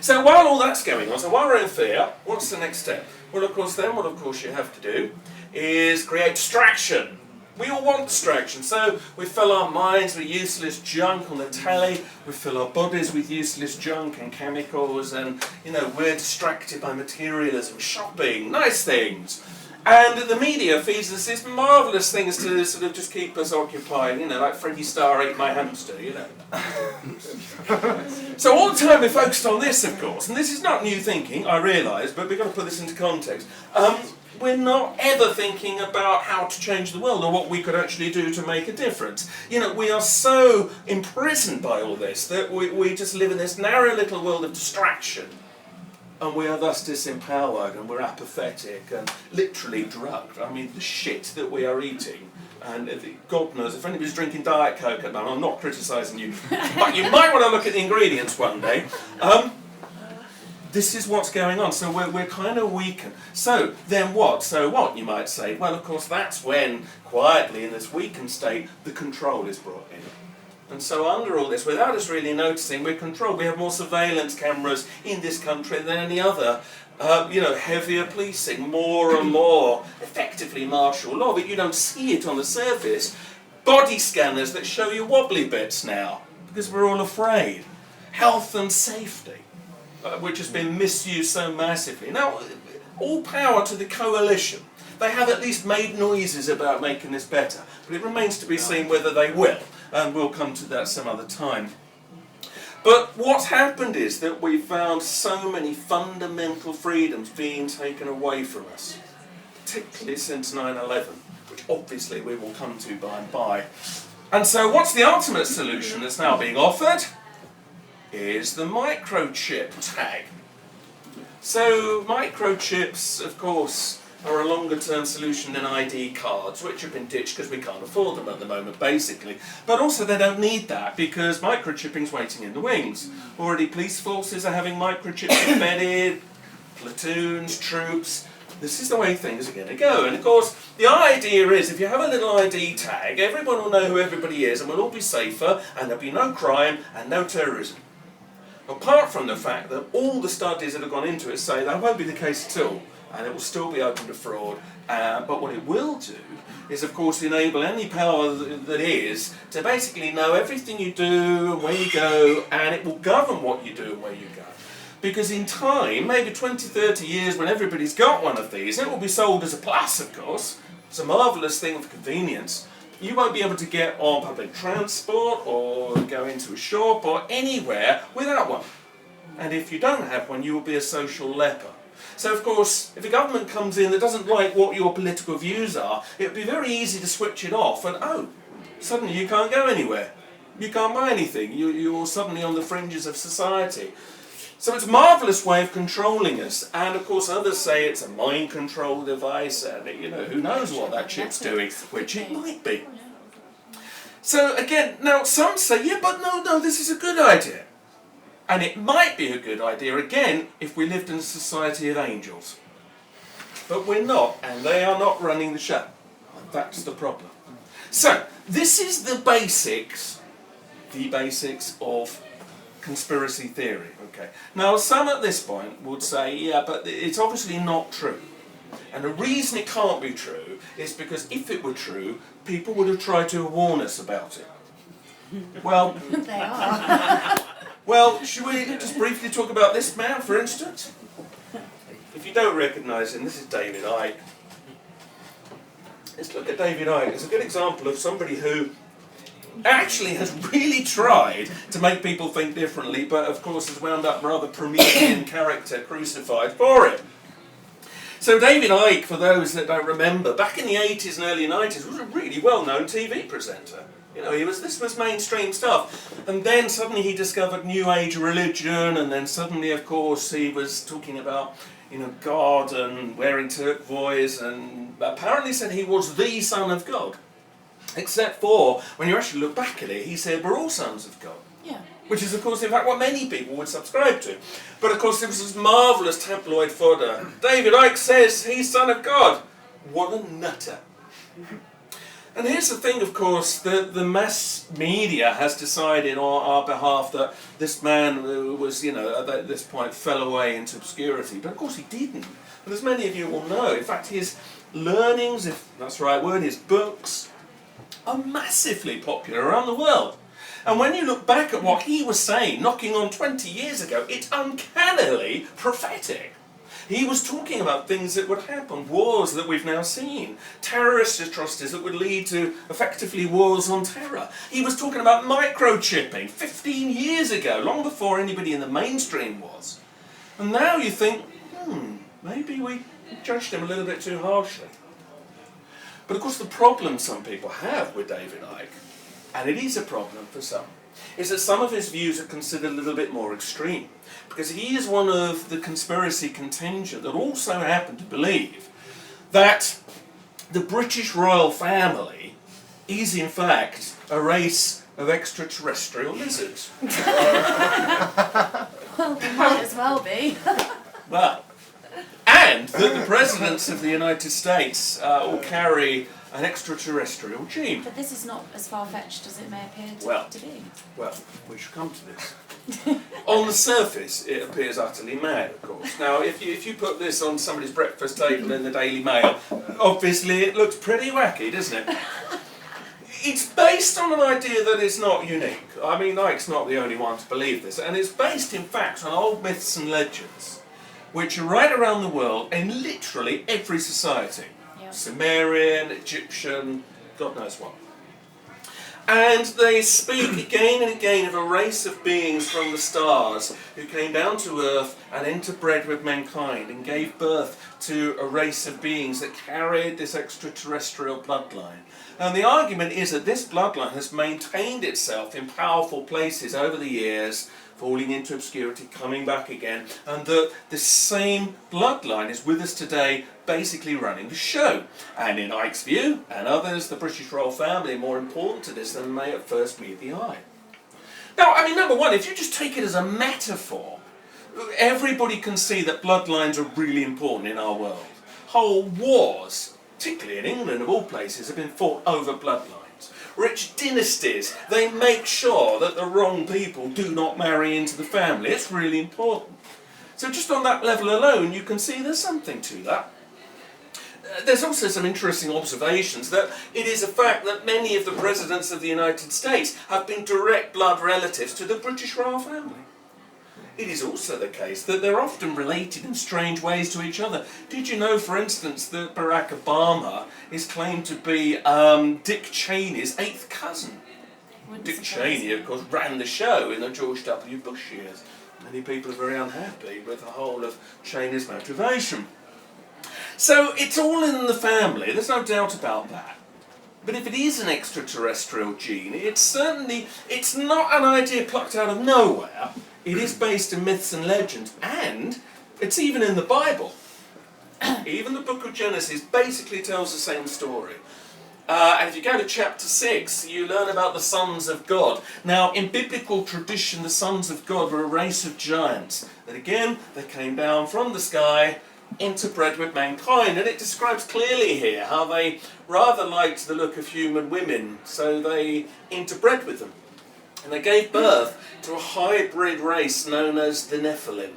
So while all that's going on, so while we're in fear, what's the next step? Well, of course, then what of course you have to do is create distraction. We all want distraction, so we fill our minds with useless junk on the telly, we fill our bodies with useless junk and chemicals, and we're distracted by materialism, shopping, nice things. And the media feeds us these marvellous things to sort of just keep us occupied, like Freddie Starr ate my hamster, So all the time we're focused on this, of course, and this is not new thinking, I realise, but we've got to put this into context. We're not ever thinking about how to change the world or what we could actually do to make a difference. We are so imprisoned by all this that we just live in this narrow little world of distraction. And we are thus disempowered, and we're apathetic and literally drugged. I mean, the shit that we are eating. And God knows, if anybody's drinking Diet Coke at the moment, I'm not criticising you, but you might want to look at the ingredients one day. This is what's going on. So we're kind of weakened. So then what? So what, you might say? Well, of course, that's when, quietly, in this weakened state, the control is brought in. And so under all this, without us really noticing, we're controlled. We have more surveillance cameras in this country than any other Heavier policing, more and more effectively martial law, but you don't see it on the surface. Body scanners that show you wobbly bits now, because we're all afraid. Health and safety, which has been misused so massively. Now, all power to the coalition. They have at least made noises about making this better, but it remains to be seen whether they will, and we'll come to that some other time. But what's happened is that we've found so many fundamental freedoms being taken away from us, particularly since 9/11, which obviously we will come to by and by. And so what's the ultimate solution that's now being offered? Is the microchip tag. So microchips, of course, are a longer term solution than ID cards, which have been ditched because we can't afford them at the moment, basically. But also they don't need that because microchipping's waiting in the wings. Already police forces are having microchips embedded, platoons, troops. This is the way things are going to go. And of course, the idea is if you have a little ID tag, everyone will know who everybody is and we'll all be safer and there'll be no crime and no terrorism. Apart from the fact that all the studies that have gone into it say that won't be the case at all. And it will still be open to fraud. But what it will do is, of course, enable any power that is to basically know everything you do and where you go, and it will govern what you do and where you go. Because in time, maybe 20, 30 years, when everybody's got one of these, it will be sold as a plus, of course. It's a marvellous thing for convenience. You won't be able to get on public transport or go into a shop or anywhere without one. And if you don't have one, you will be a social leper. So, of course, if a government comes in that doesn't like what your political views are, it would be very easy to switch it off and, oh, suddenly you can't go anywhere. You can't buy anything. You're suddenly on the fringes of society. So it's a marvellous way of controlling us. And, of course, others say it's a mind control device and, who knows what that chip's doing, which it might be. So, again, now some say, yeah, but no, this is a good idea. And it might be a good idea, again, if we lived in a society of angels. But we're not, and they are not running the show. That's the problem. So, this is the basics of conspiracy theory. Okay. Now, some at this point would say, yeah, but it's obviously not true. And the reason it can't be true is because if it were true, people would have tried to warn us about it. Well, They are. well, should we just briefly talk about this man, for instance? If you don't recognise him, this is David Icke. Let's look at David Icke. It's a good example of somebody who actually has really tried to make people think differently, but of course has wound up rather Promethean character crucified for it. So David Icke, for those that don't remember, back in the 80s and early 90s was a really well-known TV presenter. This was mainstream stuff. And then suddenly he discovered New Age religion, and then suddenly, of course, he was talking about, God and wearing turquoise, and apparently said he was the Son of God. Except for, when you actually look back at it, he said we're all sons of God. Yeah. Which is, of course, in fact, what many people would subscribe to. But, of course, it was this marvellous tabloid fodder. David Icke says he's Son of God. What a nutter. And here's the thing, of course, the mass media has decided on our behalf that this man was, at this point fell away into obscurity. But of course he didn't. And as many of you will know, in fact, his learnings, if that's the right word, his books, are massively popular around the world. And when you look back at what he was saying, knocking on 20 years ago, it's uncannily prophetic. He was talking about things that would happen, wars that we've now seen, terrorist atrocities that would lead to, effectively, wars on terror. He was talking about microchipping 15 years ago, long before anybody in the mainstream was. And now you think, maybe we judged him a little bit too harshly. But of course the problem some people have with David Icke, and it is a problem for some, is that some of his views are considered a little bit more extreme. Because he is one of the conspiracy contingent that also happen to believe that the British royal family is in fact a race of extraterrestrial lizards. Well, they might as well be. Well, and that the presidents of the United States all carry an extraterrestrial gene. But this is not as far-fetched as it may appear to be. Well, we should come to this. On the surface, it appears utterly mad, of course. Now, if you put this on somebody's breakfast table in the Daily Mail, obviously it looks pretty wacky, doesn't it? It's based on an idea that is not unique. I mean, Ike's not the only one to believe this, and it's based, in fact, on old myths and legends, which are right around the world in literally every society. Yeah. Sumerian, Egyptian, God knows what. And they speak again and again of a race of beings from the stars who came down to Earth and interbred with mankind and gave birth to a race of beings that carried this extraterrestrial bloodline. And the argument is that this bloodline has maintained itself in powerful places over the years, falling into obscurity, coming back again, and that the same bloodline is with us today, basically running the show. And in Ike's view, and others, the British royal family are more important to this than may at first meet the eye. Now, I mean, number one, if you just take it as a metaphor, everybody can see that bloodlines are really important in our world. Whole wars, particularly in England of all places, have been fought over bloodlines. Rich dynasties, they make sure that the wrong people do not marry into the family. It's really important. So just on that level alone, you can see there's something to that. There's also some interesting observations that it is a fact that many of the presidents of the United States have been direct blood relatives to the British royal family. It is also the case that they're often related in strange ways to each other. Did you know, for instance, that Barack Obama is claimed to be Dick Cheney's eighth cousin? Dick Cheney, of course, ran the show in the George W. Bush years. Many people are very unhappy with the whole of Cheney's motivation. So it's all in the family, there's no doubt about that. But if it is an extraterrestrial gene, it's not an idea plucked out of nowhere. It is based in myths and legends, and it's even in the Bible. Even the book of Genesis basically tells the same story. And if you go to chapter 6, you learn about the sons of God. Now, in biblical tradition, the sons of God were a race of giants. That again, they came down from the sky, interbred with mankind, and it describes clearly here how they rather liked the look of human women, so they interbred with them. And they gave birth to a hybrid race known as the Nephilim.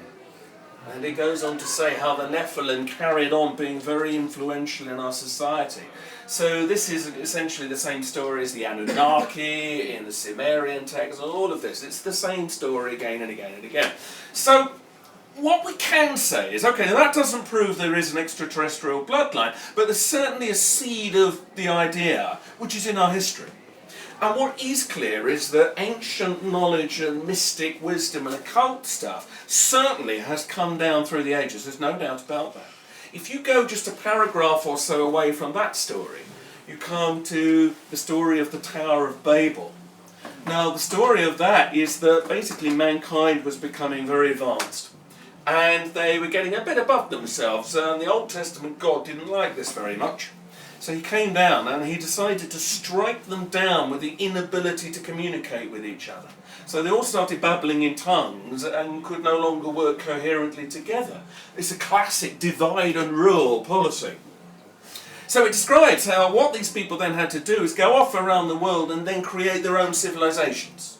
And it goes on to say how the Nephilim carried on being very influential in our society. So this is essentially the same story as the Anunnaki in the Sumerian text, all of this. It's the same story again and again and again. So what we can say is, okay, now that doesn't prove there is an extraterrestrial bloodline, but there's certainly a seed of the idea, which is in our history. And what is clear is that ancient knowledge and mystic wisdom and occult stuff certainly has come down through the ages. There's no doubt about that. If you go just a paragraph or so away from that story, you come to the story of the Tower of Babel. Now, the story of that is that basically mankind was becoming very advanced. And they were getting a bit above themselves, and the Old Testament God didn't like this very much. So he came down and he decided to strike them down with the inability to communicate with each other. So they all started babbling in tongues and could no longer work coherently together. It's a classic divide and rule policy. So it describes how what these people then had to do is go off around the world and then create their own civilizations,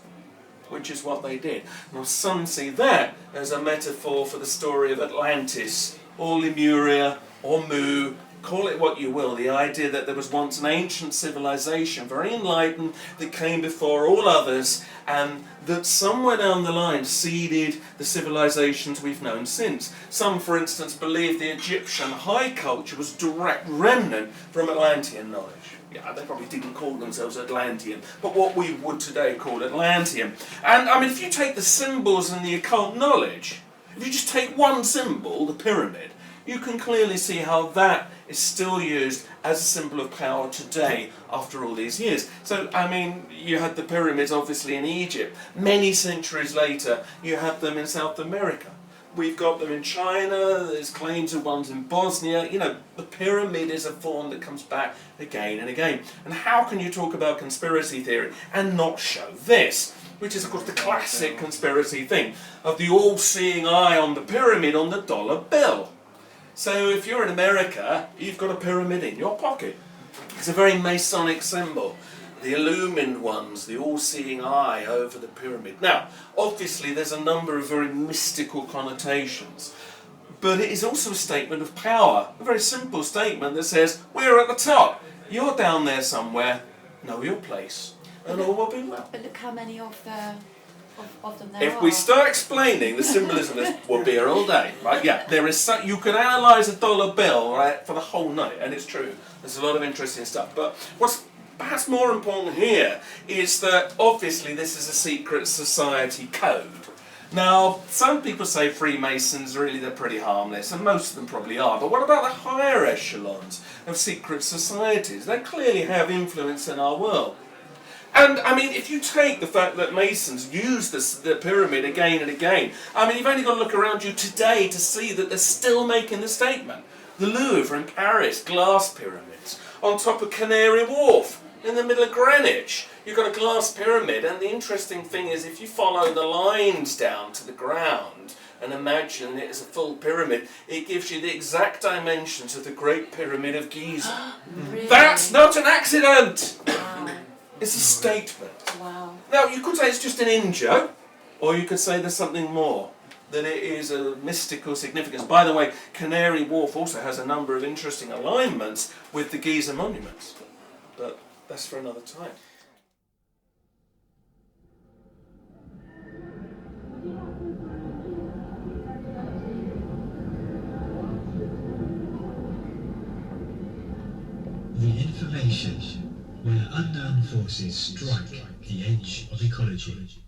which is what they did. Now some see that as a metaphor for the story of Atlantis, or Lemuria, or Mu. Call it what you will, the idea that there was once an ancient civilization, very enlightened, that came before all others, and that somewhere down the line seeded the civilizations we've known since. Some, for instance, believe the Egyptian high culture was a direct remnant from Atlantean knowledge. Yeah, they probably didn't call themselves Atlantean, but what we would today call Atlantean. And I mean, if you take the symbols and the occult knowledge, if you just take one symbol, the pyramid, you can clearly see how that is still used as a symbol of power today after all these years. So, I mean, you had the pyramids obviously in Egypt. Many centuries later, you have them in South America. We've got them in China, there's claims of ones in Bosnia. You know, the pyramid is a form that comes back again and again. And how can you talk about conspiracy theory and not show this? Which is, of course, the classic conspiracy thing of the all-seeing eye on the pyramid on the dollar bill. So if you're in America, you've got a pyramid in your pocket. It's a very Masonic symbol. the illumined ones, the all-seeing eye over the pyramid. Now, obviously there's a number of very mystical connotations, but it is also a statement of power, a very simple statement that says, we're at the top, you're down there somewhere, know your place, and all will be well. But look how many of them there If are. we start explaining the symbolism of this, we'll be here all day, right? Yeah, there is you can analyse a dollar bill, right, for the whole night, and it's true. There's a lot of interesting stuff, but what's perhaps more important here is that obviously this is a secret society code. Now, some people say Freemasons, really they're pretty harmless, and most of them probably are, but what about the higher echelons of secret societies? They clearly have influence in our world. And, I mean, if you take the fact that Masons use the pyramid again and again, I mean, you've only got to look around you today to see that they're still making the statement. The Louvre in Paris, glass pyramids, on top of Canary Wharf, in the middle of Greenwich, you've got a glass pyramid, and the interesting thing is if you follow the lines down to the ground and imagine it as a full pyramid, it gives you the exact dimensions of the Great Pyramid of Giza. Really? That's not an accident! Wow. It's a statement. Wow. Now, you could say it's just an in-joke, or you could say there's something more, that it is a mystical significance. By the way, Canary Wharf also has a number of interesting alignments with the Giza monuments, but that's for another time. The information where unknown forces strike the edge of ecology.